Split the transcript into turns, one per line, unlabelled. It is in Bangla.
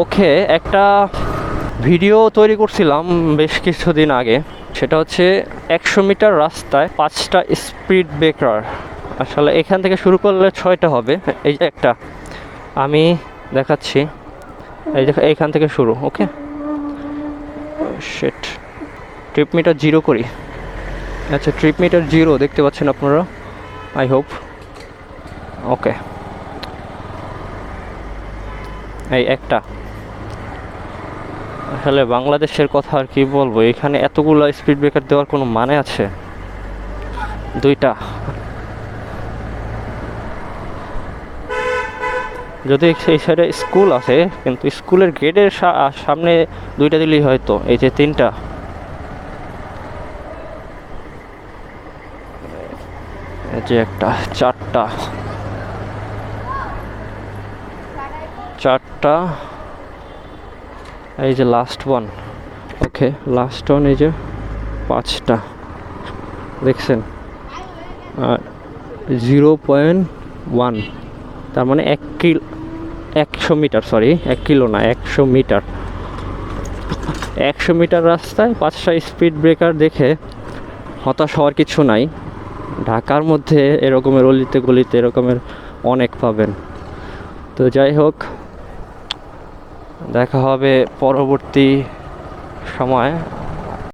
ওকে, একটা ভিডিও তৈরি করছিলাম বেশ কিছুদিন আগে। সেটা হচ্ছে 100 মিটার রাস্তায় 5টা স্পিড ব্রেকার। আসলে এখান থেকে শুরু করলে 6টা হবে। এই যে একটা আমি দেখাচ্ছি, এই যে এইখান থেকে শুরু। ওকে, শিট, ট্রিপ মিটার 0 করি। আচ্ছা, ট্রিপ মিটার 0 দেখতে পাচ্ছেন আপনারা, আই হোপ। ওকে, এই একটা। আসলে বাংলাদেশের কথা আর কি বলবো, এখানে এতগুলো স্পিড ব্রেকার দেওয়ার কোনো মানে আছে? 2টা, যদি এই সাইডে স্কুল আছে, কিন্তু স্কুলের গেটের সামনে 2টা দিলেই হয়তো। এই যে 3টা, এই যে একটা, 4টা, 4টা, এই যে লাস্ট ওয়ান। ওকে, লাস্ট ওয়ান, এই যে 5টা, দেখছেন? 0.1, তার মানে 100 মিটার, সরি 1 কিলো না, 100 মিটার। 100 মিটার রাস্তায় 5টা স্পিড ব্রেকার দেখে হতাশ হওয়ার কিছু নাই। ঢাকার মধ্যে এরকমের অলিতে গলিতে এরকমের অনেক পাবেন। তো যাই হোক, দেখা হবে পরবর্তী সময়।